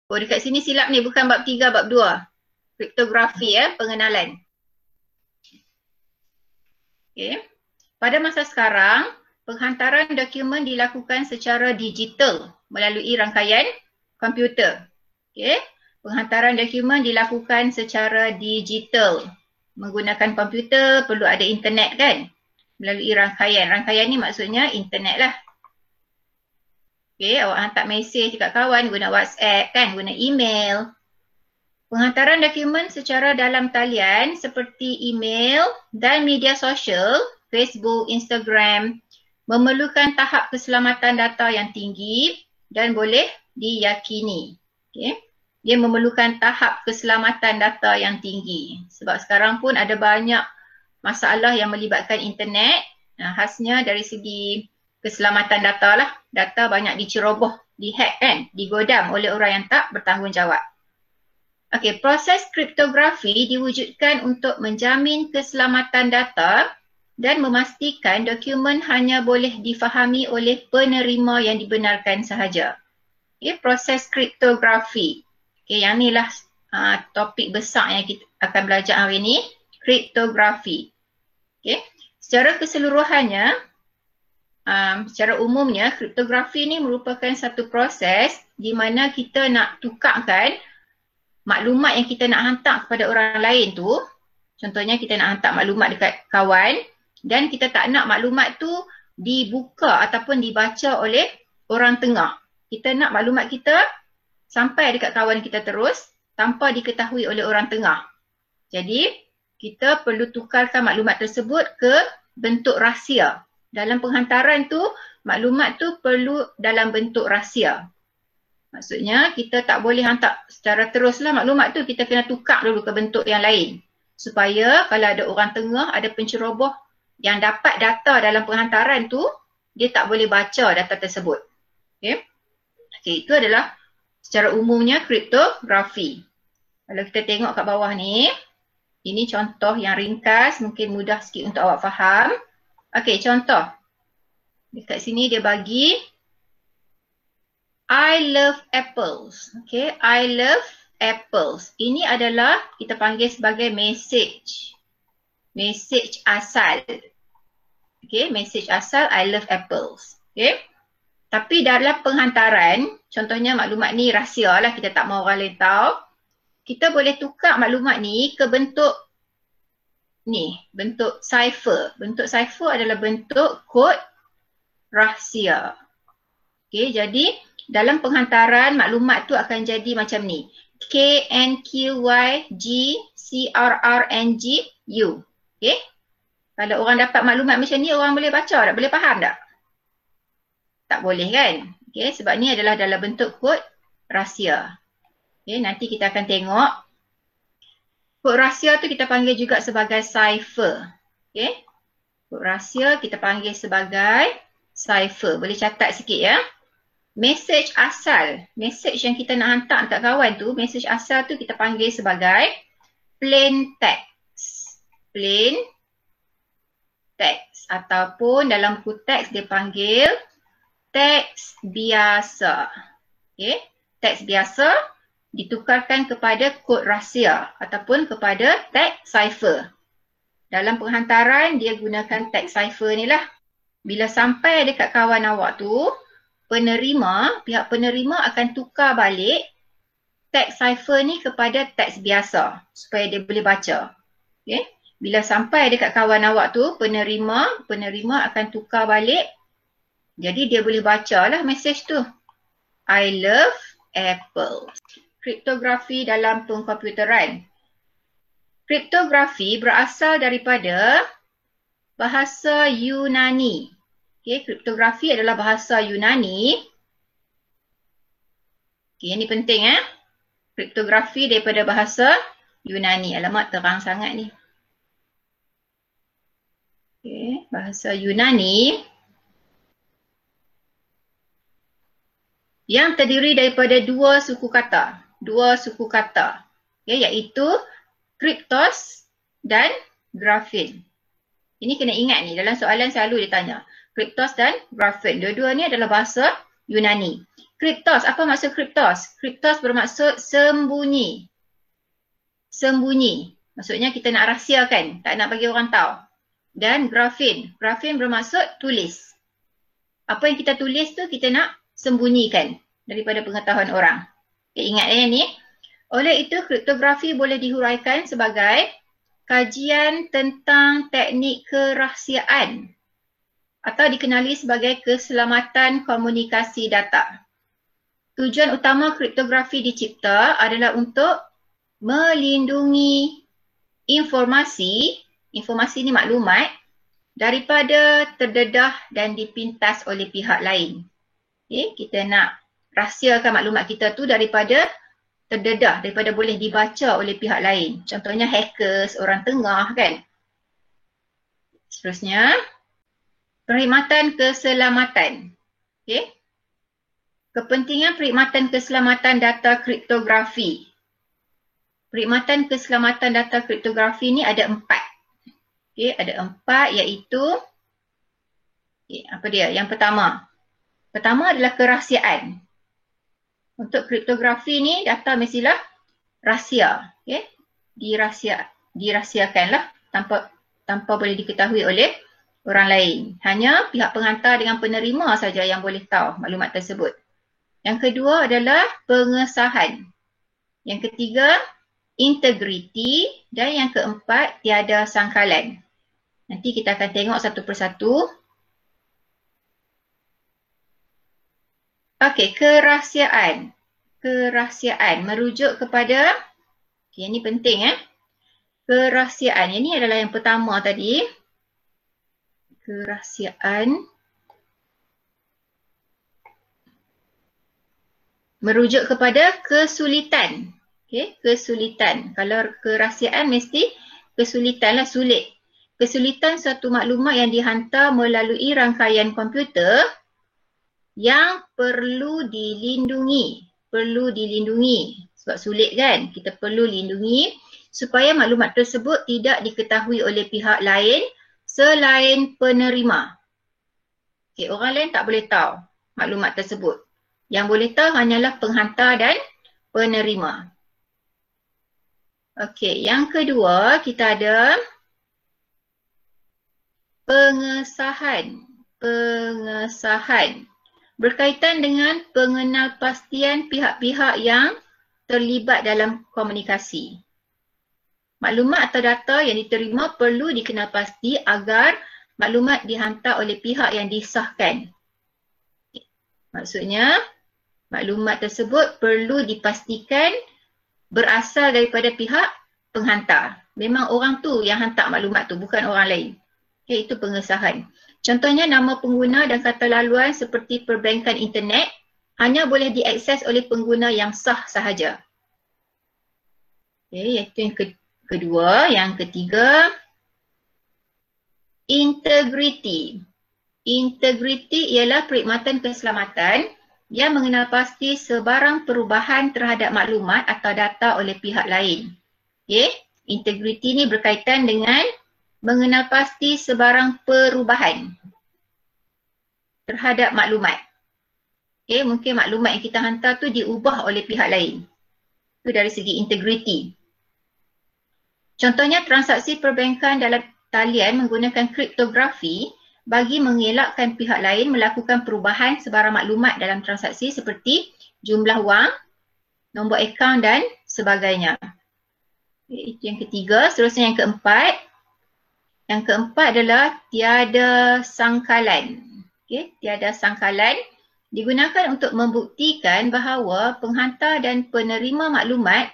Oh, dekat sini silap ni, bukan bab 3, bab 2. Kriptografi pengenalan. Okay. Pada masa sekarang, penghantaran dokumen dilakukan secara digital melalui rangkaian komputer. Okay. Penghantaran dokumen dilakukan secara digital. Menggunakan komputer perlu ada internet kan? Melalui rangkaian. Rangkaian ni maksudnya internet lah. Okay, awak hantar mesej dekat kawan guna WhatsApp kan, guna email. Penghantaran dokumen secara dalam talian seperti email dan media sosial, Facebook, Instagram, memerlukan tahap keselamatan data yang tinggi dan boleh diyakini. Okay. Dia memerlukan tahap keselamatan data yang tinggi. Sebab sekarang pun ada banyak masalah yang melibatkan internet. Khasnya dari segi keselamatan data lah. Data banyak diceroboh, dihack kan, digodam oleh orang yang tak bertanggungjawab. Okey, proses kriptografi diwujudkan untuk menjamin keselamatan data dan memastikan dokumen hanya boleh difahami oleh penerima yang dibenarkan sahaja. Okey, proses kriptografi. Okey, yang ni lah topik besar yang kita akan belajar hari ini, kriptografi. Okey, secara keseluruhannya, secara umumnya, kriptografi ni merupakan satu proses di mana kita nak tukarkan maklumat yang kita nak hantar kepada orang lain tu. Contohnya kita nak hantar maklumat dekat kawan dan kita tak nak maklumat tu dibuka ataupun dibaca oleh orang tengah. Kita nak maklumat kita sampai dekat kawan kita terus tanpa diketahui oleh orang tengah. Jadi kita perlu tukarkan maklumat tersebut ke bentuk rahsia. Dalam penghantaran tu, maklumat tu perlu dalam bentuk rahsia. Maksudnya kita tak boleh hantar secara teruslah maklumat tu, kita kena tukar dulu ke bentuk yang lain. Supaya kalau ada orang tengah, ada penceroboh yang dapat data dalam penghantaran tu, dia tak boleh baca data tersebut. Okay. Okay, itu adalah secara umumnya kriptografi. Kalau kita tengok kat bawah ni, ini contoh yang ringkas, mungkin mudah sikit untuk awak faham. Okay, contoh. Dekat sini dia bagi I love apples. Okay, I love apples. Ini adalah kita panggil sebagai message. Message asal. Okay, message asal I love apples. Okay. Tapi dalam penghantaran, contohnya maklumat ni rahsia lah, kita tak mahu orang lain tahu. Kita boleh tukar maklumat ni ke bentuk ni, bentuk cipher. Bentuk cipher adalah bentuk kod rahsia. Okay, jadi dalam penghantaran maklumat tu akan jadi macam ni. KNQYGCRRNGU. Okay. Kalau orang dapat maklumat macam ni, orang boleh baca tak? Boleh faham tak? Tak boleh kan? Okay, sebab ni adalah dalam bentuk kod rahsia. Okay, nanti kita akan tengok. Kod rahsia tu kita panggil juga sebagai cipher. Okay. Kod rahsia kita panggil sebagai cipher. Boleh catat sikit ya. Message asal, message yang kita nak hantar dekat kawan tu, message asal tu kita panggil sebagai plain text. Plain text. Ataupun dalam buku teks dia panggil teks biasa. Okay. Teks biasa ditukarkan kepada kod rahsia ataupun kepada teks cipher. Dalam penghantaran dia gunakan teks cipher ni lah. Bila sampai dekat kawan awak tu, pihak penerima akan tukar balik teks cipher ni kepada teks biasa supaya dia boleh baca. Okay. Bila sampai dekat kawan awak tu, penerima akan tukar balik. Jadi dia boleh baca lah mesej tu. I love apples. Kriptografi dalam pengkomputeran. Kriptografi berasal daripada bahasa Yunani. Okay, kriptografi adalah bahasa Yunani. Okay, ini penting Kriptografi daripada bahasa Yunani. Alamak, terang sangat ni. Okay, bahasa Yunani yang terdiri daripada dua suku kata. Okay, iaitu kriptos dan grafin. Ini kena ingat ni, dalam soalan selalu dia tanya. Kriptos dan grafin. Dua-dua ni adalah bahasa Yunani. Kriptos, apa maksud kriptos? Kriptos bermaksud sembunyi. Sembunyi. Maksudnya kita nak rahsiakan, tak nak bagi orang tahu. Dan grafin. Grafin bermaksud tulis. Apa yang kita tulis tu kita nak sembunyikan daripada pengetahuan orang. Okay, ingat ni. Oleh itu, kriptografi boleh dihuraikan sebagai kajian tentang teknik kerahsiaan atau dikenali sebagai keselamatan komunikasi data. Tujuan utama kriptografi dicipta adalah untuk melindungi informasi ni maklumat daripada terdedah dan dipintas oleh pihak lain. Okay, kita nak rahsiakan maklumat kita tu daripada terdedah, daripada boleh dibaca oleh pihak lain. Contohnya hackers, orang tengah kan. Seterusnya, perkhidmatan keselamatan. Okay. Kepentingan perkhidmatan keselamatan data kriptografi. Perkhidmatan keselamatan data kriptografi ni ada 4. Okay, ada 4 iaitu, apa dia? Yang pertama adalah kerahsiaan. Untuk kriptografi ni data mestilah rahsia. Okay? Dirahsiakanlah tanpa boleh diketahui oleh orang lain. Hanya pihak penghantar dengan penerima saja yang boleh tahu maklumat tersebut. Yang kedua adalah pengesahan. Yang ketiga, integriti. Dan yang keempat, tiada sangkalan. Nanti kita akan tengok satu persatu. Okey, kerahsiaan. Kerahsiaan merujuk kepada, okay, ini penting kerahsiaan. Ini adalah yang pertama tadi. Kerahsiaan merujuk kepada kesulitan. Okay, kesulitan. Kalau kerahsiaan mesti kesulitan lah, sulit. Kesulitan suatu maklumat yang dihantar melalui rangkaian komputer yang perlu dilindungi. Perlu dilindungi. Sebab sulit kan? Kita perlu lindungi supaya maklumat tersebut tidak diketahui oleh pihak lain selain penerima. Okay, orang lain tak boleh tahu maklumat tersebut. Yang boleh tahu hanyalah penghantar dan penerima. Okey, yang kedua kita ada pengesahan. Pengesahan berkaitan dengan pengenalpastian pihak-pihak yang terlibat dalam komunikasi. Maklumat atau data yang diterima perlu dikenalpasti agar maklumat dihantar oleh pihak yang disahkan. Maksudnya, maklumat tersebut perlu dipastikan berasal daripada pihak penghantar. Memang orang tu yang hantar maklumat tu, bukan orang lain. Okay, itu pengesahan. Contohnya nama pengguna dan kata laluan seperti perbankan internet hanya boleh diakses oleh pengguna yang sah sahaja. Okay, itu yang kedua. Yang ketiga, integriti. Integriti ialah perkhidmatan keselamatan yang mengenalpasti sebarang perubahan terhadap maklumat atau data oleh pihak lain. Okay, integriti ni berkaitan dengan mengenalpasti sebarang perubahan terhadap maklumat. Okay, mungkin maklumat yang kita hantar tu diubah oleh pihak lain. Itu dari segi integriti. Contohnya transaksi perbankan dalam talian menggunakan kriptografi bagi mengelakkan pihak lain melakukan perubahan sebarang maklumat dalam transaksi seperti jumlah wang, nombor akaun dan sebagainya. Okay, itu yang ketiga. Seterusnya yang keempat. Yang keempat adalah tiada sangkalan. Okay, tiada sangkalan digunakan untuk membuktikan bahawa penghantar dan penerima maklumat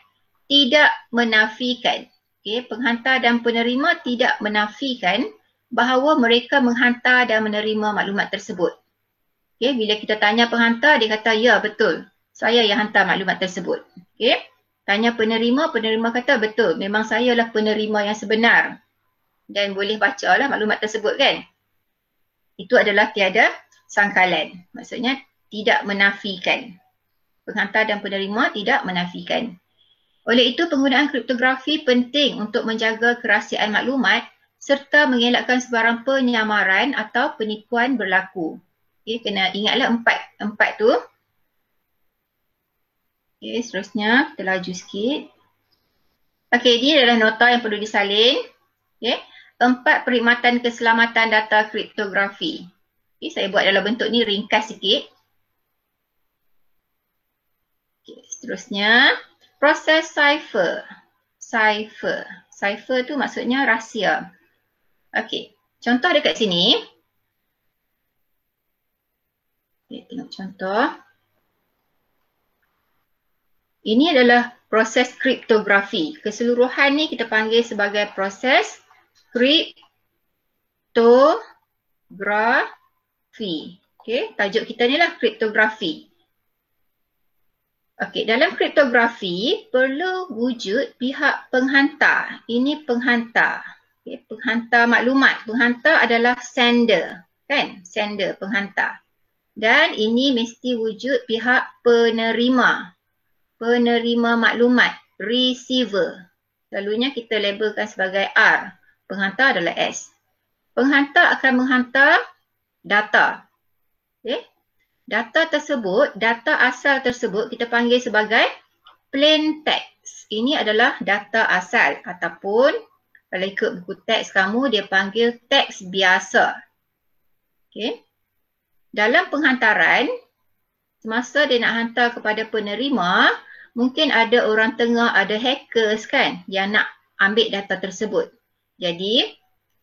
tidak menafikan. Okay, penghantar dan penerima tidak menafikan bahawa mereka menghantar dan menerima maklumat tersebut. Okay, bila kita tanya penghantar, dia kata, ya betul, saya yang hantar maklumat tersebut. Okay, tanya penerima, penerima kata, betul, memang saya lah penerima yang sebenar. Dan boleh baca lah maklumat tersebut kan. Itu adalah tiada sangkalan. Maksudnya tidak menafikan. Penghantar dan penerima tidak menafikan. Oleh itu penggunaan kriptografi penting untuk menjaga kerahsiaan maklumat serta mengelakkan sebarang penyamaran atau penipuan berlaku. Okay, kena ingatlah empat tu. Okey, seterusnya kita laju sikit. Okey, ini adalah nota yang perlu disalin. Okey, 4 perkhidmatan keselamatan data kriptografi. Okey, saya buat dalam bentuk ni ringkas sikit. Okey, seterusnya proses cipher. Cipher tu maksudnya rahsia. Okey, contoh dekat sini. Okey, tengok contoh. Ini adalah proses kriptografi. Keseluruhan ni kita panggil sebagai proses kriptografi. Okey, tajuk kita ni lah kriptografi. Okey, dalam kriptografi perlu wujud pihak penghantar. Ini penghantar. Okey, penghantar maklumat. Penghantar adalah sender, kan? Sender, penghantar. Dan ini mesti wujud pihak penerima. Penerima maklumat, receiver. Selalunya kita labelkan sebagai R. Penghantar adalah S. Penghantar akan menghantar data. Okay. Data tersebut, data asal tersebut kita panggil sebagai plain text. Ini adalah data asal ataupun kalau ikut buku teks kamu dia panggil teks biasa. Okay. Dalam penghantaran, semasa dia nak hantar kepada penerima, mungkin ada orang tengah, ada hackers kan yang nak ambil data tersebut. Jadi,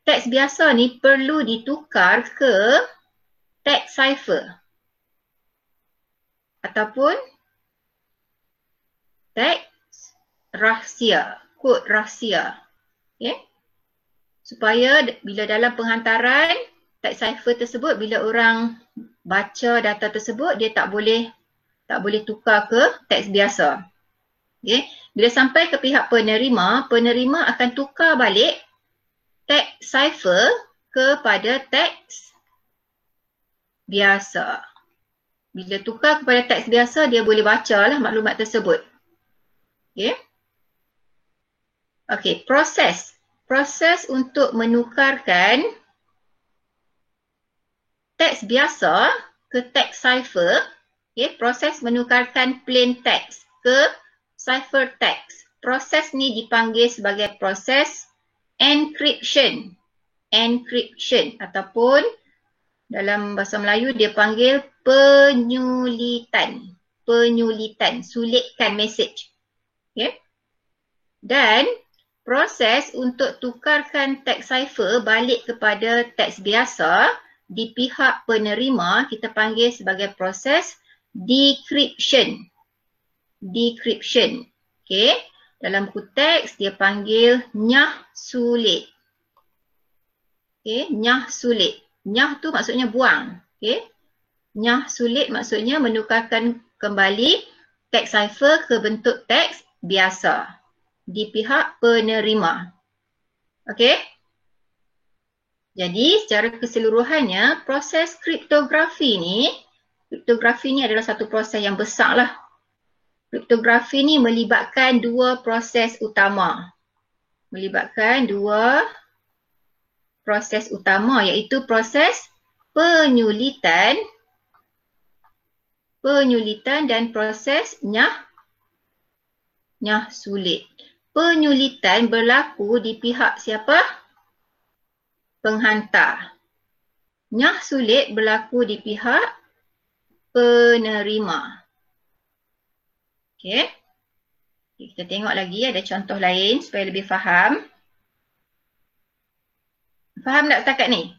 teks biasa ni perlu ditukar ke teks cipher ataupun teks rahsia, kod rahsia. Okay? Supaya bila dalam penghantaran, teks cipher tersebut bila orang baca data tersebut, dia tak boleh tukar ke teks biasa. Okay. Bila sampai ke pihak penerima, penerima akan tukar balik teks cipher kepada teks biasa. Bila tukar kepada teks biasa, dia boleh bacalah maklumat tersebut. Okay. Okay, proses. Proses untuk menukarkan teks biasa ke teks cipher. Okay, proses menukarkan plain text ke cipher text. Proses ni dipanggil sebagai proses encryption. Encryption ataupun dalam bahasa Melayu dia panggil penyulitan. Penyulitan, sulitkan message. Okay. Dan proses untuk tukarkan teks cipher balik kepada teks biasa di pihak penerima kita panggil sebagai proses decryption. Decryption. Okay. Dalam buku teks dia panggil nyah sulit. Okay. Nyah sulit. Nyah tu maksudnya buang. Okay. Nyah sulit maksudnya menukarkan kembali teks cipher ke bentuk teks biasa di pihak penerima. Okay. Jadi secara keseluruhannya proses kriptografi ni adalah satu proses yang besar lah. Kriptografi ni melibatkan dua proses utama. Melibatkan dua proses utama iaitu proses penyulitan dan proses nyah sulit. Penyulitan berlaku di pihak siapa? Penghantar. Nyah sulit berlaku di pihak penerima. Okey. Kita tengok lagi ada contoh lain supaya lebih faham. Faham tak setakat ni?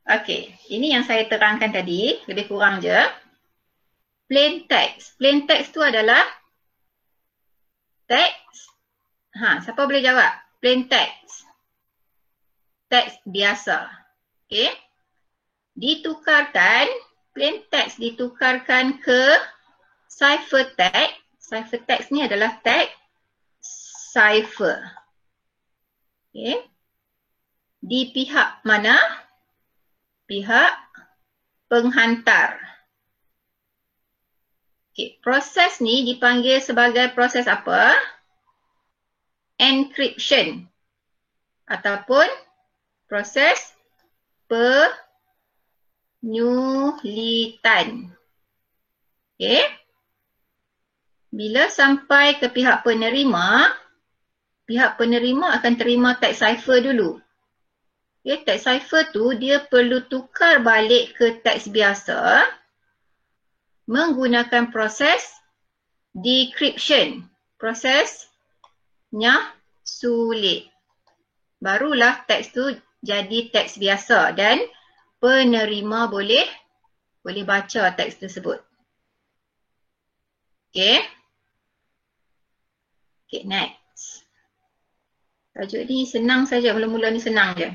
Okey, ini yang saya terangkan tadi, lebih kurang je. Plain text. Plain text tu adalah teks. Siapa boleh jawab? Plain text. Teks biasa. Okey. Ditukarkan, plain text ditukarkan ke cipher text. Cipher text ni adalah teks cipher. Okey. Di pihak mana? Pihak penghantar. Okey, proses ni dipanggil sebagai proses apa? Encryption ataupun proses penyulitan. Okey. Bila sampai ke pihak penerima akan terima teks cipher dulu. Okay, teks cipher tu dia perlu tukar balik ke teks biasa menggunakan proses decryption. Prosesnya sulit. Barulah teks tu jadi teks biasa dan penerima boleh baca teks tersebut. Okay. Okay, next. Tajuk ni senang saja, mula-mula ni senang je.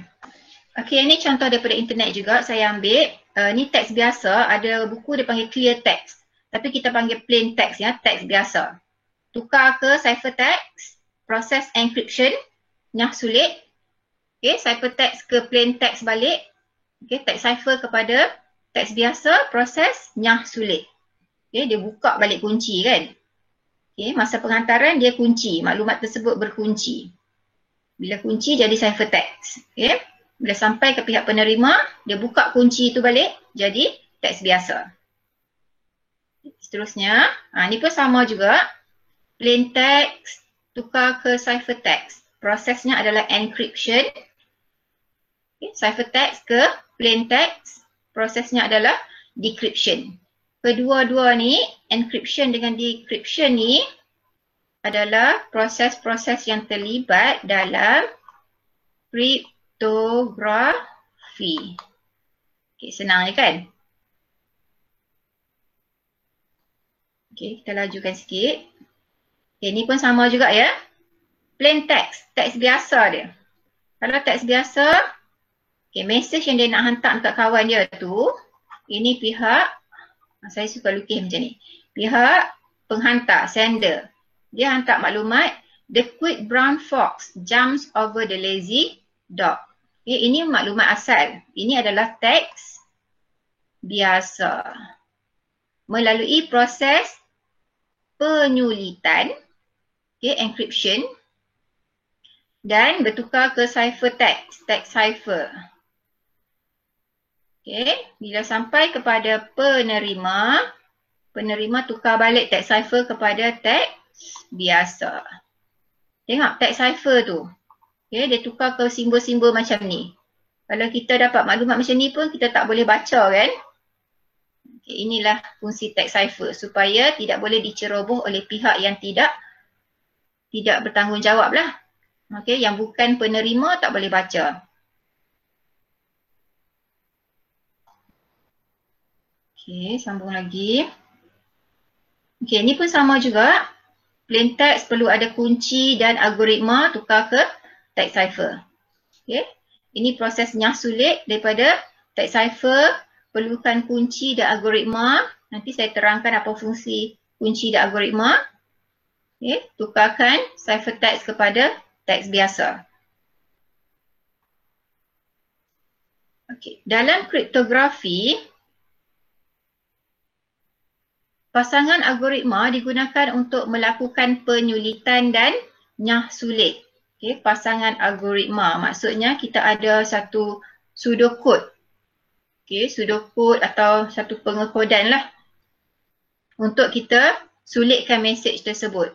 Okay, ini contoh daripada internet juga saya ambil. Ni teks biasa, ada buku dia panggil clear text. Tapi kita panggil plain text ya, teks biasa. Tukar ke ciphertext, proses encryption, nyah sulit. Okay, ciphertext ke plain text balik. Okay, teks cipher kepada teks biasa, proses nyah sulit. Okay, dia buka balik kunci kan. Okay, masa penghantaran dia kunci, maklumat tersebut berkunci. Bila kunci jadi ciphertext. Okay. Bila sampai ke pihak penerima, dia buka kunci itu balik, jadi teks biasa. Seterusnya, ni pun sama juga. Plain text, tukar ke ciphertext. Prosesnya adalah encryption. Okay. Ciphertext ke plain text, prosesnya adalah decryption. Kedua-dua ni, encryption dengan decryption ni, adalah proses-proses yang terlibat dalam kriptografi. Okay, senang je kan? Okay, kita lajukan sikit. Okay, ni pun sama juga ya. Plain text, teks biasa dia. Kalau teks biasa, okay, message yang dia nak hantar dekat kawan dia tu, ini pihak, saya suka lukis macam ni. Pihak penghantar, sender. Dia hantar maklumat, the quick brown fox jumps over the lazy dog. Okay, ini maklumat asal. Ini adalah teks biasa. Melalui proses penyulitan, okay, encryption, dan bertukar ke ciphertext, teks cipher. Okay, bila sampai kepada penerima tukar balik teks cipher kepada teks biasa. Tengok teks cipher tu. Okay, dia tukar ke simbol-simbol macam ni. Kalau kita dapat maklumat macam ni pun kita tak boleh baca kan. Okay, inilah fungsi teks cipher supaya tidak boleh diceroboh oleh pihak yang tidak bertanggungjawab lah. Okay, yang bukan penerima tak boleh baca. Okay, sambung lagi. Okay, ni pun sama juga. Plain text perlu ada kunci dan algoritma tukar ke teks cipher. Okay. Ini prosesnya sulit daripada teks cipher, perlukan kunci dan algoritma. Nanti saya terangkan apa fungsi kunci dan algoritma. Okay. Tukarkan ciphertext kepada teks biasa. Okay. Dalam kriptografi, pasangan algoritma digunakan untuk melakukan penyulitan dan nyah sulit. Okay, pasangan algoritma maksudnya kita ada satu pseudocode. Okay, pseudocode atau satu pengekodan lah untuk kita sulitkan mesej tersebut.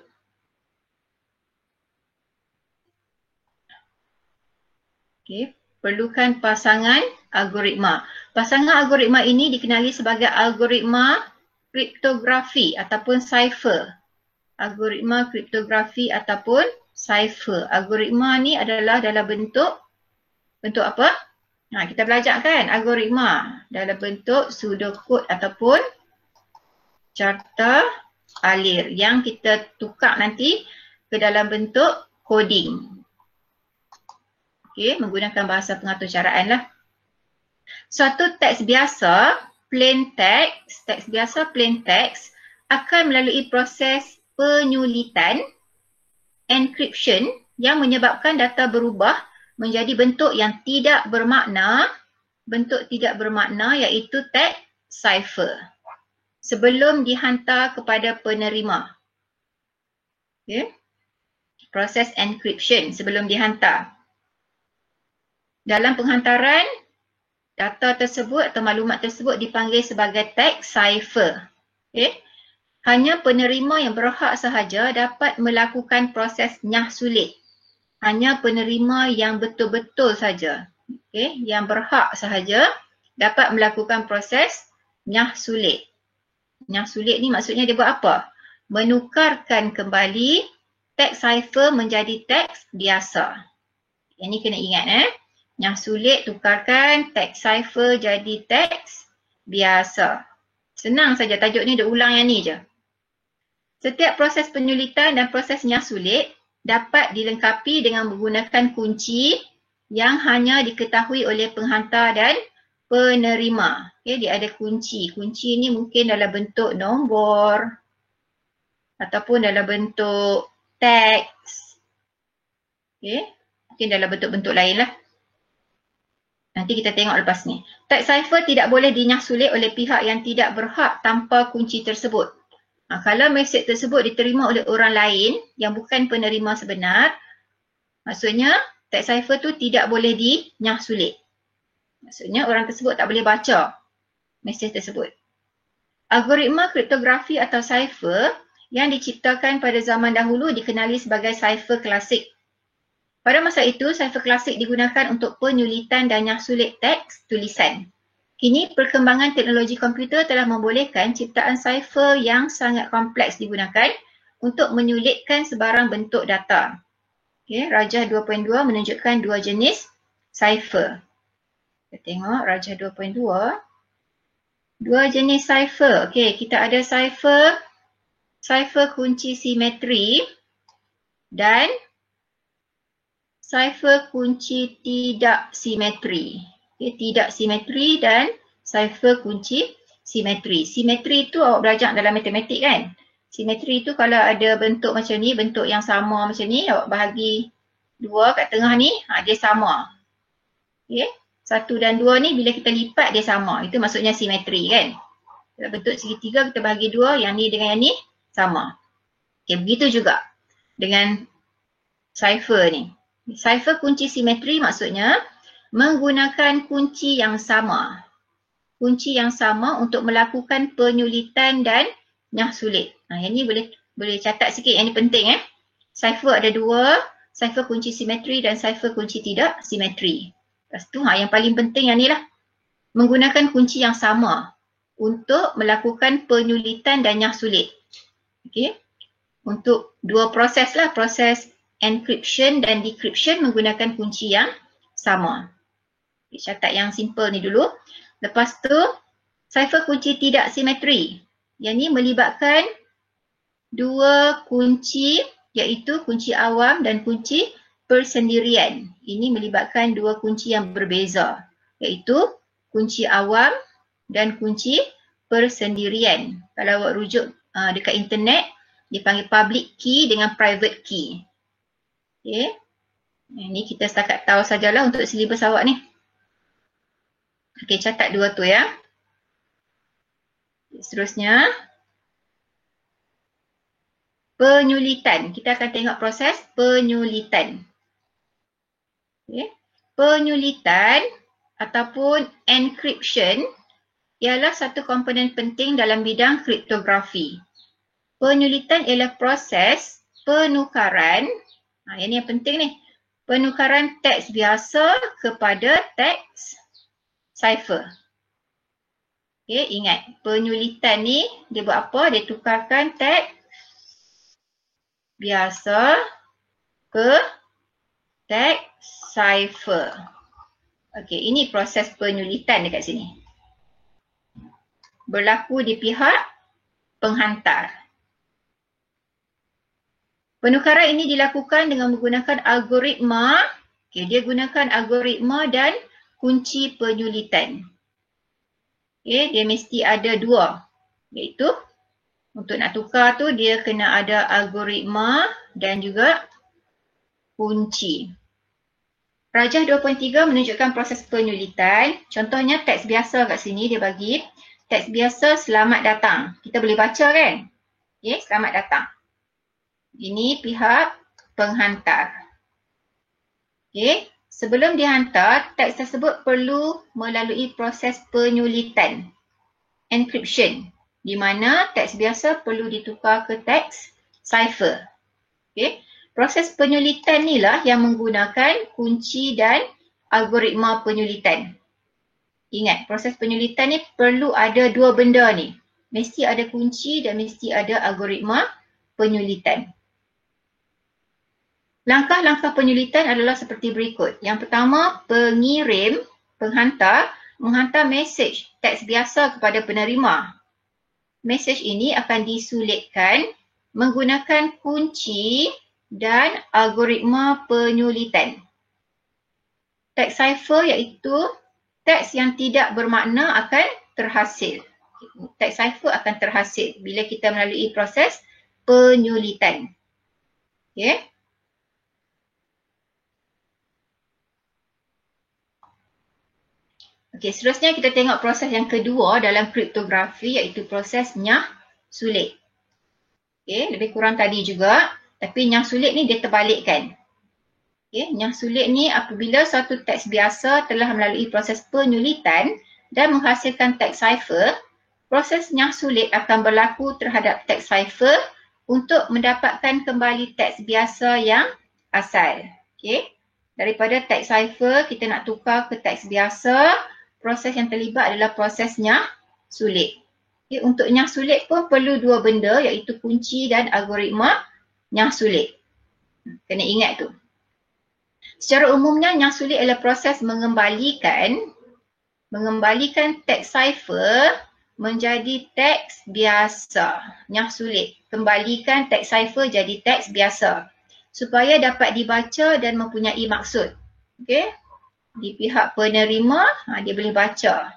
Okay, perlukan pasangan algoritma. Pasangan algoritma ini dikenali sebagai algoritma kriptografi ataupun cipher. Algoritma kriptografi ataupun cipher. Algoritma ni adalah dalam bentuk apa? Kita belajar kan algoritma dalam bentuk pseudocode ataupun carta alir yang kita tukar nanti ke dalam bentuk coding. Okey, menggunakan bahasa pengatur caraan lah. Suatu teks biasa plain text, teks biasa plain text akan melalui proses penyulitan, encryption yang menyebabkan data berubah menjadi bentuk yang tidak bermakna, iaitu teks cipher sebelum dihantar kepada penerima. Okay. Proses encryption sebelum dihantar. Dalam penghantaran, data tersebut atau maklumat tersebut dipanggil sebagai teks cipher. Okay. Hanya penerima yang berhak sahaja dapat melakukan proses nyah sulit. Hanya penerima yang betul-betul saja, yang berhak sahaja dapat melakukan proses nyah sulit. Nyah sulit ni maksudnya dia buat apa? Menukarkan kembali teks cipher menjadi teks biasa. Yang ni kena ingat Nyah sulit tukarkan teks cipher jadi teks biasa. Senang saja, tajuk ni dia ulang yang ni je. Setiap proses penyulitan dan proses nyah sulit dapat dilengkapi dengan menggunakan kunci yang hanya diketahui oleh penghantar dan penerima. Dia ada kunci. Kunci ni mungkin dalam bentuk nombor ataupun dalam bentuk teks. Mungkin dalam bentuk-bentuk lain lah. Nanti kita tengok lepas ni. Teks cipher tidak boleh dinyah sulit oleh pihak yang tidak berhak tanpa kunci tersebut. Kalau mesej tersebut diterima oleh orang lain yang bukan penerima sebenar, maksudnya teks cipher tu tidak boleh dinyah sulit. Maksudnya orang tersebut tak boleh baca mesej tersebut. Algoritma kriptografi atau cipher yang diciptakan pada zaman dahulu dikenali sebagai cipher klasik. Pada masa itu, cipher klasik digunakan untuk penyulitan dan nyah sulit teks tulisan. Kini, perkembangan teknologi komputer telah membolehkan ciptaan cipher yang sangat kompleks digunakan untuk menyulitkan sebarang bentuk data. Rajah 2.2 menunjukkan dua jenis cipher. Kita tengok Rajah 2.2. Dua jenis cipher. Kita ada cipher kunci simetri dan cipher kunci tidak simetri. Tidak simetri dan cipher kunci simetri. Simetri tu awak belajar dalam matematik kan? Simetri tu kalau ada bentuk macam ni, bentuk yang sama macam ni, awak bahagi dua kat tengah ni, dia sama. Satu dan dua ni bila kita lipat dia sama. Itu maksudnya simetri kan? Dalam bentuk segitiga kita bahagi dua, yang ni dengan yang ni sama. Begitu juga dengan cipher ni. Cipher kunci simetri maksudnya menggunakan kunci yang sama. Kunci yang sama untuk melakukan penyulitan dan nyah sulit. Yang ni boleh catat sikit, yang ni penting Cipher ada dua, cipher kunci simetri dan cipher kunci tidak simetri. Lepas tu yang paling penting yang ni lah. Menggunakan kunci yang sama untuk melakukan penyulitan dan nyah sulit. Untuk dua proses lah, proses encryption dan decryption menggunakan kunci yang sama. Catat yang simple ni dulu. Lepas tu, cipher kunci tidak simetri. Yang ni melibatkan dua kunci, iaitu kunci awam dan kunci persendirian. Ini melibatkan dua kunci yang berbeza, iaitu kunci awam dan kunci persendirian. Kalau awak rujuk dekat internet, dipanggil public key dengan private key. Ini kita setakat tahu sajalah untuk silibus awak ni. Catat dua tu ya. Seterusnya, penyulitan. Kita akan tengok proses penyulitan. Penyulitan ataupun encryption ialah satu komponen penting dalam bidang kriptografi. Penyulitan ialah proses penukaran, yang ni yang penting ni, penukaran teks biasa kepada teks cipher. Ingat, penyulitan ni dia buat apa? Dia tukarkan teks biasa ke teks cipher. Ini proses penyulitan dekat sini. Berlaku di pihak penghantar. Penukaran ini dilakukan dengan menggunakan algoritma. Dia gunakan algoritma dan kunci penyulitan. Dia mesti ada dua. Iaitu, untuk nak tukar tu dia kena ada algoritma dan juga kunci. Rajah 2.3 menunjukkan proses penyulitan. Contohnya teks biasa kat sini dia bagi. Teks biasa selamat datang. Kita boleh baca kan? Selamat datang. Ini pihak penghantar. Sebelum dihantar, teks tersebut perlu melalui proses penyulitan, encryption. di mana teks biasa perlu ditukar ke teks cipher. Okay. Proses penyulitan ni lah yang menggunakan kunci dan algoritma penyulitan. Ingat, proses penyulitan ni perlu ada dua benda ni. Mesti ada kunci dan mesti ada algoritma penyulitan. Langkah-langkah penyulitan adalah seperti berikut. Yang pertama, pengirim, penghantar, menghantar mesej teks biasa kepada penerima. Mesej ini akan disulitkan menggunakan kunci dan algoritma penyulitan. Teks cipher iaitu teks yang tidak bermakna akan terhasil. Teks cipher akan terhasil bila kita melalui proses penyulitan. Okay. Okey, seterusnya kita tengok proses yang kedua dalam kriptografi iaitu proses nyah sulit. Okey, lebih kurang tadi juga, tapi nyah sulit ni dia terbalikkan. Okey, nyah sulit ni apabila satu teks biasa telah melalui proses penyulitan dan menghasilkan teks cipher, proses nyah sulit akan berlaku terhadap teks cipher untuk mendapatkan kembali teks biasa yang asal. Okey, daripada teks cipher kita nak tukar ke teks biasa. Proses yang terlibat adalah proses nyah sulit. Okay, untuk nyah sulit pun perlu dua benda iaitu kunci dan algoritma nyah sulit. Kena ingat tu. Secara umumnya nyah sulit adalah proses mengembalikan teks cipher menjadi teks biasa. Nyah sulit. Kembalikan teks cipher jadi teks biasa supaya dapat dibaca dan mempunyai maksud. Okey. Di pihak penerima, dia boleh baca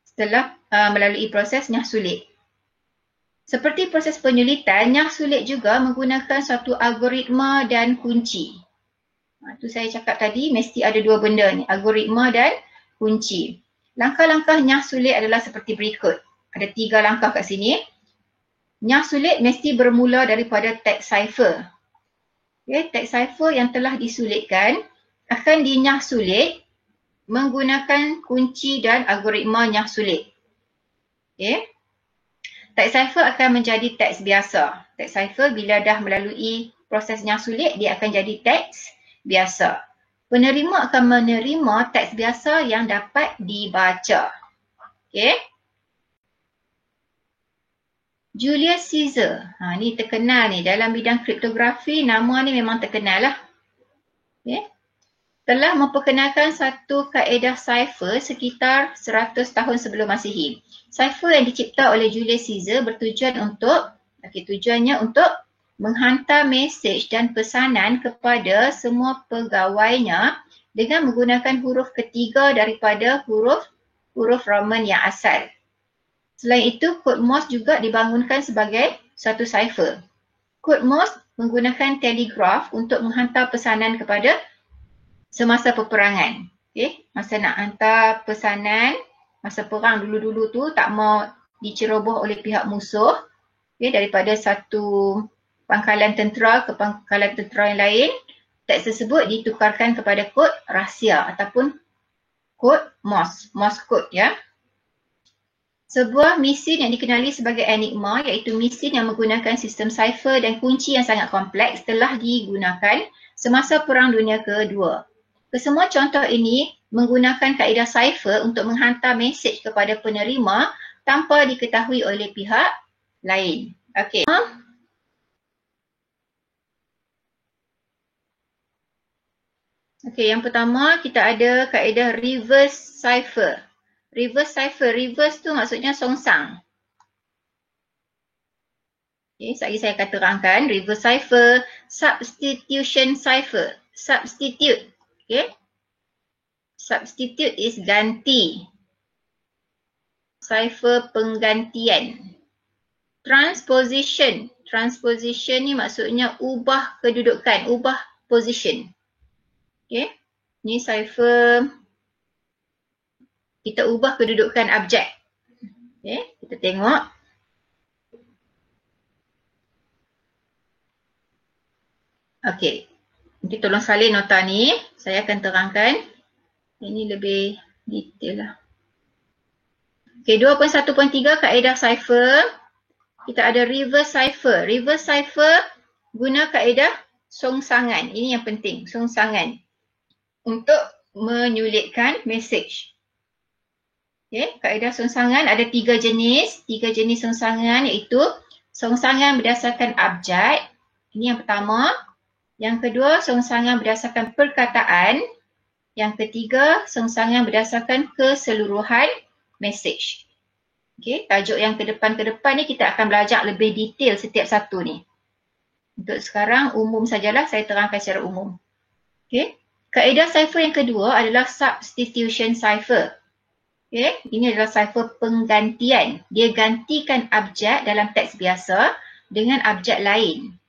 setelah melalui proses nyah sulit. Seperti proses penyulitan, nyah sulit juga menggunakan suatu algoritma dan kunci. Itu saya cakap tadi, mesti ada dua benda ni, algoritma dan kunci. Langkah-langkah nyah sulit adalah seperti berikut. Ada 3 langkah kat sini. Nyah sulit mesti bermula daripada teks cipher. Okay, teks cipher yang telah disulitkan akan dinyah sulit menggunakan kunci dan algoritma nyah sulit. Okay. Teks cipher akan menjadi teks biasa. Teks cipher bila dah melalui proses nyah sulit, dia akan jadi teks biasa. Penerima akan menerima teks biasa yang dapat dibaca. Okay. Julius Caesar. Ni terkenal ni. Dalam bidang kriptografi, nama ni memang terkenal lah. Okay. Telah memperkenalkan satu kaedah cipher sekitar 100 tahun sebelum Masihi. Cipher yang dicipta oleh Julius Caesar tujuannya untuk menghantar mesej dan pesanan kepada semua pegawainya dengan menggunakan huruf ketiga daripada huruf Roman yang asal. Selain itu, kod Morse juga dibangunkan sebagai satu cipher. Kod Morse menggunakan telegraf untuk menghantar pesanan kepada semasa peperangan. Okay. Masa nak hantar pesanan, masa perang dulu-dulu tu tak mau diceroboh oleh pihak musuh, okay, daripada satu pangkalan tentera ke pangkalan tentera yang lain, teks tersebut ditukarkan kepada kod rahsia ataupun kod Morse code ya. Sebuah mesin yang dikenali sebagai Enigma iaitu mesin yang menggunakan sistem cipher dan kunci yang sangat kompleks telah digunakan semasa Perang Dunia Kedua. Kesemua contoh ini menggunakan kaedah cipher untuk menghantar mesej kepada penerima tanpa diketahui oleh pihak lain. Okey. Okey, yang pertama kita ada kaedah reverse cipher. Reverse tu maksudnya songsang. Okey, sekali saya akan terangkan. Reverse cipher, substitution cipher. Substitute. Okay. Substitute is ganti. Cipher penggantian. Transposition. Transposition ni maksudnya ubah kedudukan, ubah position. Okay. Ni cipher kita ubah kedudukan objek. Okay. Kita tengok. Okay. Nanti tolong salin nota ni. Saya akan terangkan. Ini lebih detail lah. Okey, 2.1.3 kaedah cipher. Kita ada reverse cipher. Reverse cipher guna kaedah songsangan. Ini yang penting, songsangan. Untuk menyulitkan mesej. Okey, kaedah songsangan ada 3 jenis. 3 jenis songsangan iaitu songsangan berdasarkan abjad. Ini yang pertama. Yang kedua, songsangan berdasarkan perkataan. Yang ketiga, songsangan berdasarkan keseluruhan mesej. Okey, tajuk yang ke depan ni kita akan belajar lebih detail setiap satu ni. Untuk sekarang umum sajalah, saya terangkan secara umum. Okey, kaedah cipher yang kedua adalah substitution cipher. Okey, ini adalah cipher penggantian. Dia gantikan abjad dalam teks biasa dengan abjad lain.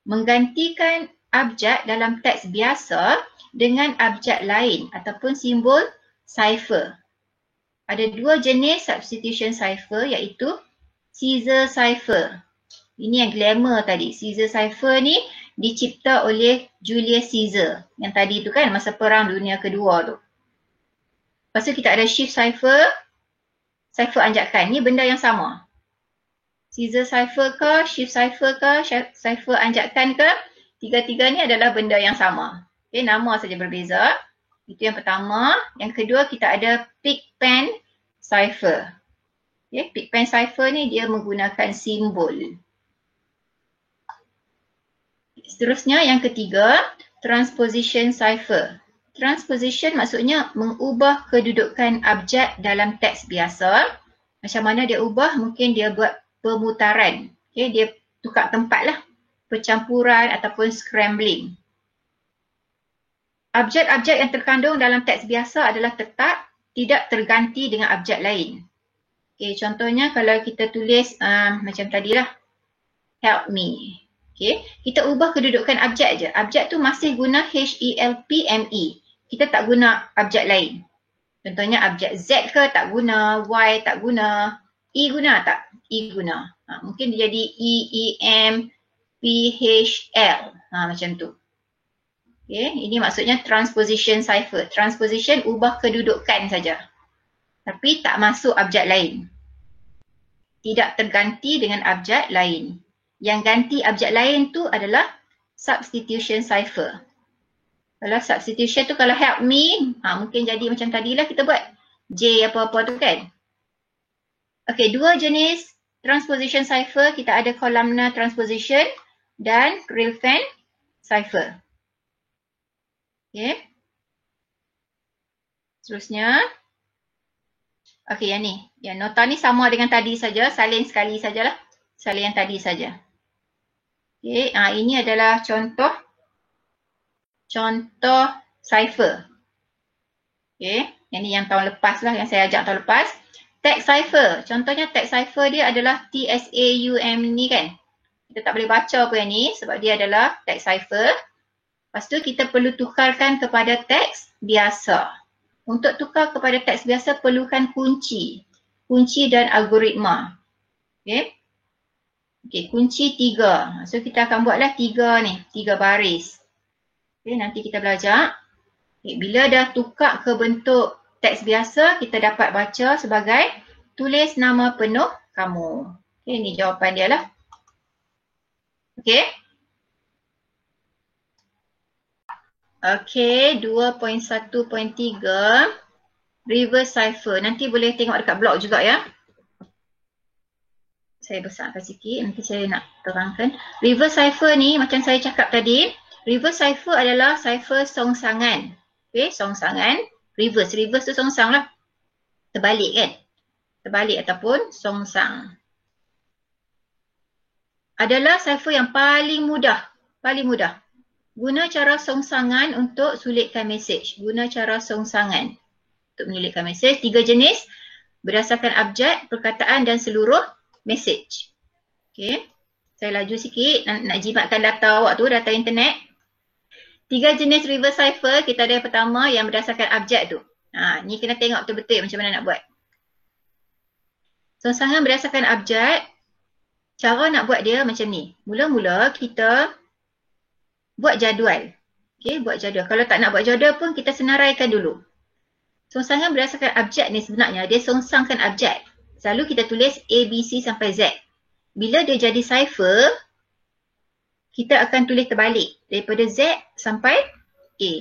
Menggantikan abjad dalam teks biasa dengan abjad lain ataupun simbol cipher. Ada 2 jenis substitution cipher iaitu Caesar cipher. Ini yang glamour tadi. Caesar cipher ni dicipta oleh Julius Caesar. Yang tadi tu kan masa Perang Dunia Kedua tu. Lepas tu kita ada shift cipher, cipher anjakan. Ni benda yang sama. Caesar cipher ke, shift cipher ke, cipher anjakan ke, tiga-tiga ni adalah benda yang sama. Okay, nama saja berbeza. Itu yang pertama. Yang kedua kita ada Pigpen cipher. Okay, Pigpen cipher ni dia menggunakan simbol. Seterusnya yang ketiga, transposition cipher. Transposition maksudnya mengubah kedudukan abjad dalam teks biasa. Macam mana dia ubah? Mungkin dia buat pemutaran. Okay, dia tukar tempat lah. Percampuran ataupun scrambling. Abjad-abjad yang terkandung dalam teks biasa adalah tetap, tidak terganti dengan abjad lain. Okay, contohnya kalau kita tulis macam tadilah, help me. Okay, kita ubah kedudukan abjad je. Abjad tu masih guna HELPME. Kita tak guna abjad lain. Contohnya abjad Z ke tak guna, Y tak guna, E guna tak? E guna. Mungkin dia jadi EEMPHL. Macam tu. Okay, ini maksudnya transposition cipher. Transposition ubah kedudukan saja. Tapi tak masuk abjad lain. Tidak terganti dengan abjad lain. Yang ganti abjad lain tu adalah substitution cipher. Kalau substitution tu kalau help me, mungkin jadi macam tadilah kita buat J apa-apa tu kan. Okey, 2 jenis transposition cipher. Kita ada columnar transposition dan Rilfan cipher. Okey. Seterusnya. Okey, yang ni. Yang nota ni sama dengan tadi saja, salin sekali sajalah. Salin yang tadi saja. Okey, ini adalah contoh cipher. Okey, yang ni yang tahun lepas lah, yang saya ajak tahun lepas. Text cipher. Contohnya text cipher dia adalah TSAUM ni kan. Kita tak boleh baca apa yang ni sebab dia adalah text cipher. Lepas tu kita perlu tukarkan kepada teks biasa. Untuk tukar kepada teks biasa perlukan kunci. Kunci dan algoritma. Okey. Okey, kunci 3. So kita akan buatlah 3 ni, 3 baris. Okey, nanti kita belajar. Okay, bila dah tukar ke bentuk teks biasa, kita dapat baca sebagai tulis nama penuh kamu. Okey, ni jawapan dia lah. Okey. Okey, 2.1.3 reverse cipher. Nanti boleh tengok dekat blog juga ya. Saya besarkan sikit, nanti saya nak terangkan. Reverse cipher ni macam saya cakap tadi, reverse cipher adalah cipher songsangan. Okey, songsangan. Reverse tu songsang lah. Terbalik kan? Terbalik ataupun songsang. Adalah cipher yang paling mudah. Paling mudah. Guna cara songsangan untuk sulitkan mesej. Guna cara songsangan untuk menyulitkan mesej. 3 jenis berdasarkan abjad, perkataan dan seluruh mesej. Okey. Saya laju sikit nak jimatkan data awak tu, data internet. 3 jenis reverse cipher. Kita ada yang pertama yang berdasarkan abjad tu. Ni kena tengok betul-betul macam mana nak buat. Songsangan berdasarkan abjad. Cara nak buat dia macam ni. Mula-mula kita buat jadual. Okey, buat jadual. Kalau tak nak buat jadual pun kita senaraikan dulu. Songsangan berdasarkan abjad ni sebenarnya dia songsangkan abjad. Selalu kita tulis A, B, C sampai Z. Bila dia jadi cipher, kita akan tulis terbalik daripada Z sampai A.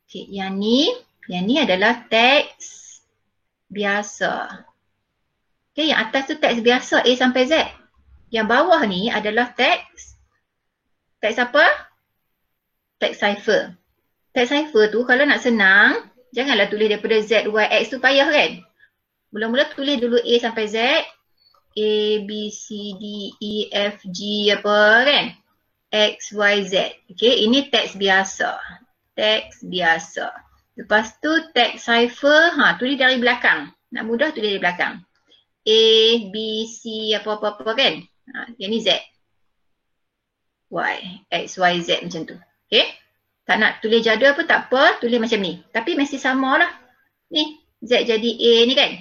Okey, yang ni adalah teks biasa. Okey, yang atas tu teks biasa A sampai Z. Yang bawah ni adalah teks apa? Teks cipher. Teks cipher tu kalau nak senang, janganlah tulis daripada Z, Y, X tu payah kan? Mula-mula tulis dulu A sampai Z. A, B, C, D, E, F, G apa kan? X, Y, Z. Okay, ini teks biasa. Teks biasa. Lepas tu teks cipher, tulis dari belakang. Nak mudah tulis dari belakang. A, B, C apa-apa kan? Yang ni Z. Y, X, Y, Z macam tu. Okay? Tak nak tulis jadual pun tak apa, tulis macam ni. Tapi mesti sama lah. Ni, Z jadi A ni kan?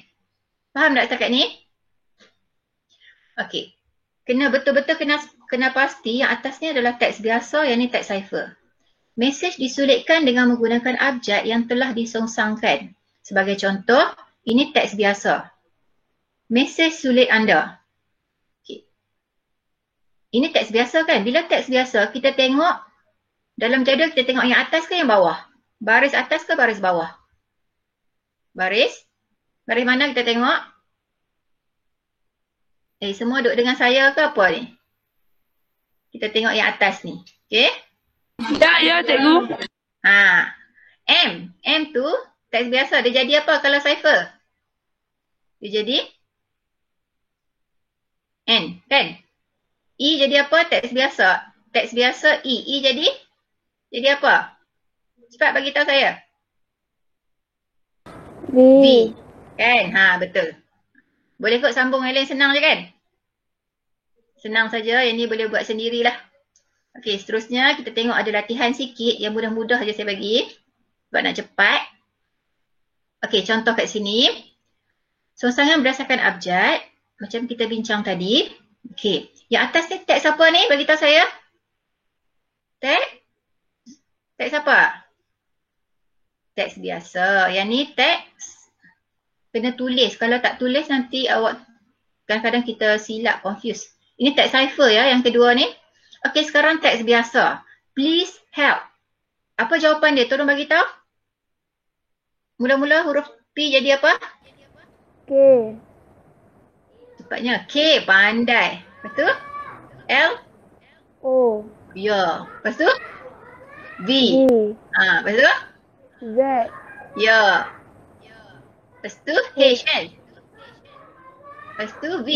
Faham tak setakat ni? Okey. Kena betul-betul kena pasti yang atas ni adalah teks biasa, yang ni teks cipher. Mesej disulitkan dengan menggunakan abjad yang telah disongsangkan. Sebagai contoh, ini teks biasa. Mesej sulit anda. Okay. Ini teks biasa kan? Bila teks biasa, kita tengok dalam jadual kita tengok yang atas ke yang bawah? Baris atas ke baris bawah? Baris? Baris mana kita tengok? Semua duduk dengan saya ke apa ni? Kita tengok yang atas ni. Okay? Ya, cikgu. M tu teks biasa. Dia jadi apa kalau cipher? Dia jadi N, kan? E jadi apa? Teks biasa. Teks biasa E. E jadi apa? Cepat bagi tahu saya. V. Kan? Betul. Boleh kot sambung yang lain senang je kan? Senang saja. Yang ni boleh buat sendirilah. Okey, seterusnya kita tengok ada latihan sikit yang mudah-mudah je saya bagi. Sebab nak cepat. Okey, contoh kat sini. Songsangan berdasarkan abjad. Macam kita bincang tadi. Okey, yang atas ni teks apa ni? Bagi tahu saya. Teks apa? Teks biasa. Yang ni teks kena tulis. Kalau tak tulis nanti awak kadang-kadang kita silap, confuse. Ini teks cipher ya, yang kedua ni. Okey, sekarang teks biasa. Please help. Apa jawapan dia? Tolong bagi tahu. Mula-mula huruf P jadi apa? K. Cepatnya. K, pandai. Lepas tu? L? O. Ya. Lepas tu? V. Lepas tu? Z. Ya. Lepas tu H kan? Lepas tu V.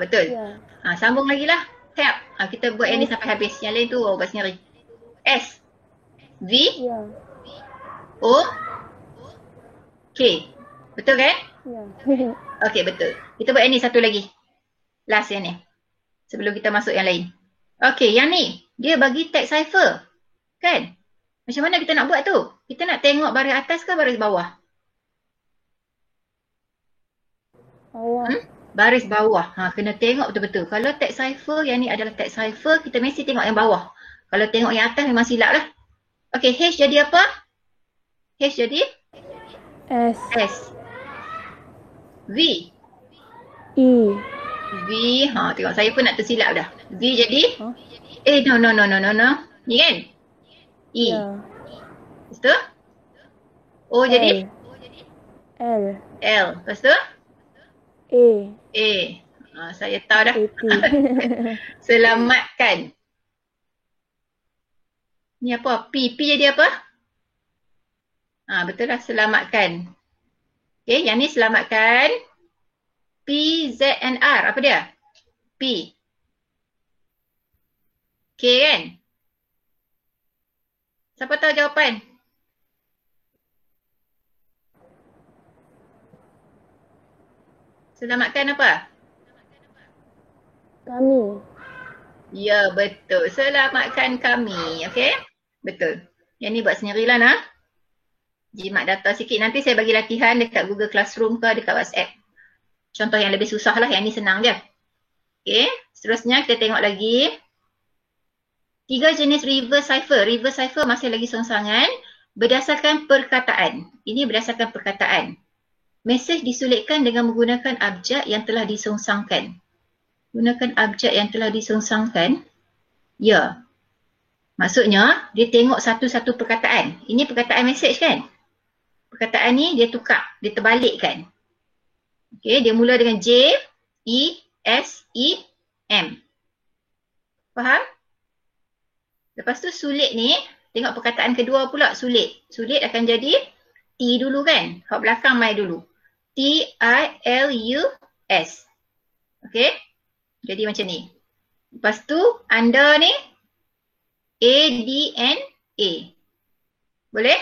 Betul. Ya. Sambung lagi lah. Help. Kita buat yang ni sampai habis. Yang lain tu buat sendiri. S. V. Ya. O. K. Betul kan? Ya. Okey, betul. Kita buat yang ni satu lagi. Last yang ni. Sebelum kita masuk yang lain. Okey, yang ni. Dia bagi teks cipher. Kan? Macam mana kita nak buat tu? Kita nak tengok baris atas ke baris bawah? Bawah. Baris bawah. Kena tengok betul-betul. Kalau teks cipher, yang ni adalah teks cipher, kita mesti tengok yang bawah. Kalau tengok yang atas memang silap lah. Okey, H jadi apa? H jadi? S. V. E. V. Tengok saya pun nak tersilap dah. V jadi? No. Ni kan? E. Ya. Lepas tu? O jadi? L. L. Lepas tu? A. Saya tahu dah. AP. Selamatkan. Ni apa? P. P jadi apa? Betul lah. Selamatkan. Okay, yang ni selamatkan. P, Z, and R. Apa dia? P. K kan? Siapa tahu jawapan? Selamatkan apa? Kami. Ya, betul. Selamatkan kami. Okey? Betul. Yang ni buat sendirilah nak. Jimat data sikit. Nanti saya bagi latihan dekat Google Classroom ke dekat WhatsApp. Contoh yang lebih susah lah. Yang ni senang je. Okey? Seterusnya kita tengok lagi. 3 jenis reverse cipher. Reverse cipher masih lagi songsangan. berdasarkan perkataan. Ini berdasarkan perkataan. Mesej disulitkan dengan menggunakan abjad yang telah disongsangkan. Gunakan abjad yang telah disongsangkan. Ya. Maksudnya, dia tengok satu-satu perkataan. Ini perkataan mesej kan? Perkataan ni dia tukar, dia terbalikkan. Okey, dia mula dengan J, E, S, E, M. Faham? Lepas tu sulit ni, tengok perkataan kedua pula sulit. Sulit akan jadi T dulu kan? Hak belakang mai dulu. T-I-L-U-S. Okey? Jadi macam ni. Lepas tu, anda ni A-D-N-A. Boleh?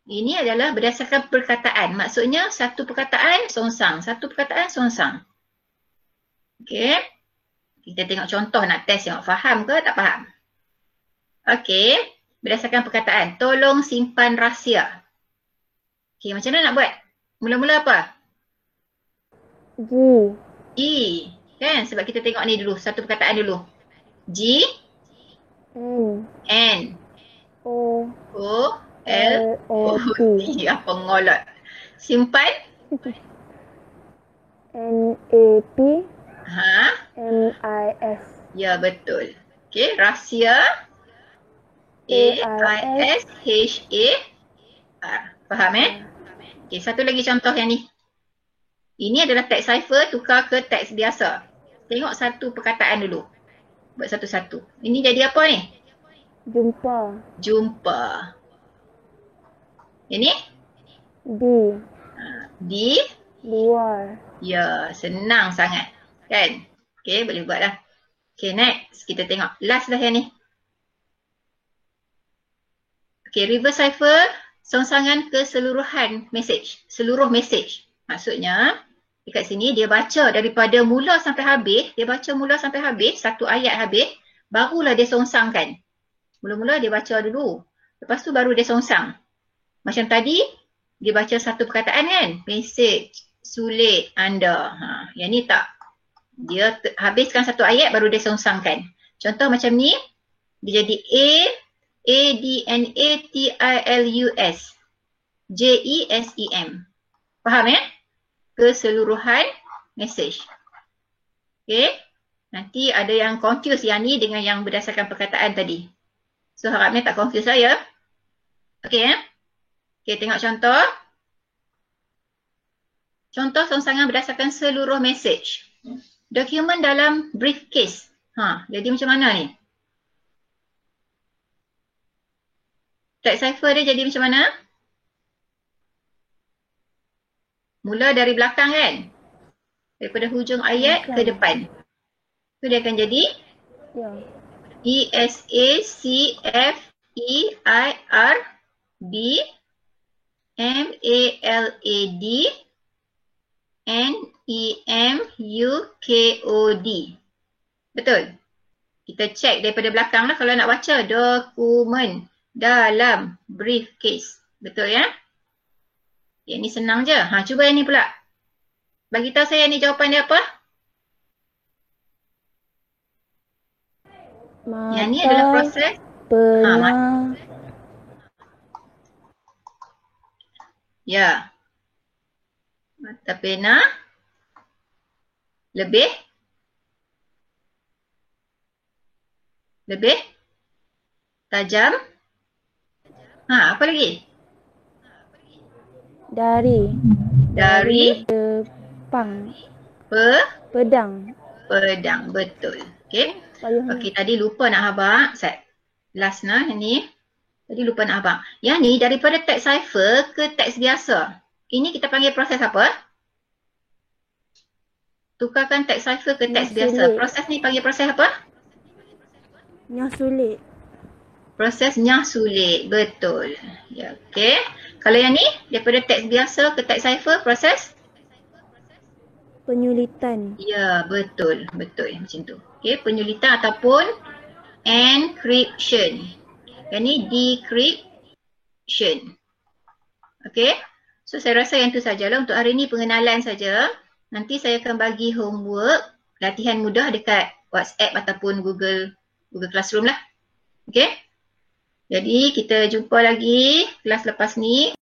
Ini adalah berdasarkan perkataan. Maksudnya satu perkataan songsang. Satu perkataan songsang. Okey. Kita tengok contoh nak test tengok faham ke tak faham. Okey. Berdasarkan perkataan. Tolong simpan rahsia. Okey, macam mana nak buat? Mula-mula apa? G. E. Kan? Sebab kita tengok ni dulu. Satu perkataan dulu. G. N. N. O. O. L. O. T. T. Apa ngolot. Simpan. N-A-P. Ha? M-I-S. Ya, betul. Okey, rahsia. A-I-S-H-A-R. Faham Okey, satu lagi contoh yang ni. Ini adalah teks cipher tukar ke teks biasa. Tengok satu perkataan dulu. Buat satu-satu. Ini jadi apa ni? Jumpa. Jumpa. Ini? D. Di? Luar. Ya, senang sangat. Kan? Okey, boleh buat lah. Okey, next. Kita tengok. Last dah yang ni. Okey, reverse cipher. Songsangan keseluruhan message. Seluruh message. Maksudnya, dekat sini dia baca daripada mula sampai habis. Dia baca mula sampai habis. Satu ayat habis. Barulah dia songsangkan. Mula-mula dia baca dulu. Lepas tu baru dia songsang. Macam tadi, dia baca satu perkataan kan? Message, sulit, anda. Yang ni tak. Dia habiskan satu ayat baru dia songsangkan. Contoh macam ni, dia jadi A-D-N-A-T-I-L-U-S. J-E-S-E-M. Faham Keseluruhan message. Okay. Nanti ada yang confuse yang ni dengan yang berdasarkan perkataan tadi. So harapnya tak confuse lah ya. Okay Okay, tengok contoh. Contoh songsangan berdasarkan seluruh message. Dokumen dalam briefcase. Jadi macam mana ni? Teks cipher dia jadi macam mana? Mula dari belakang kan? Daripada hujung ayat ke depan. So dia akan jadi E-S-A-C-F-E-I-R-B M-A-L-A-D N-E-M-U-K-O-D. Betul? Kita check daripada belakang lah kalau nak baca. Dokumen dalam briefcase. Betul ya? Yang ni senang je. Cuba yang ni pula. Bagi tahu saya ni jawapan dia apa? Mata yang ni adalah proses. Pernah. Ya. Mata pena. Lebih. Lebih. Tajam. Apa lagi? Dari depan. Pedang. Pedang. Betul. Okey. Okey, tadi lupa nak habaq. Last nah ni. Tadi lupa nak habaq. Yang ni daripada teks cipher ke teks biasa. Ini kita panggil proses apa? Tukarkan teks cipher ke teks biasa. Proses ni panggil proses apa? Nyah sulit. Prosesnya sulit. Betul. Ya, okey. Kalau yang ni daripada teks biasa ke teks cipher, proses? Penyulitan. Ya, betul. Betul. Macam tu. Okey, penyulitan ataupun encryption. Yang ni decryption. Okey. So, saya rasa yang tu sajalah untuk hari ni pengenalan saja. Nanti saya akan bagi homework, latihan mudah dekat WhatsApp ataupun Google Classroom lah. Okey. Jadi kita jumpa lagi kelas lepas ni.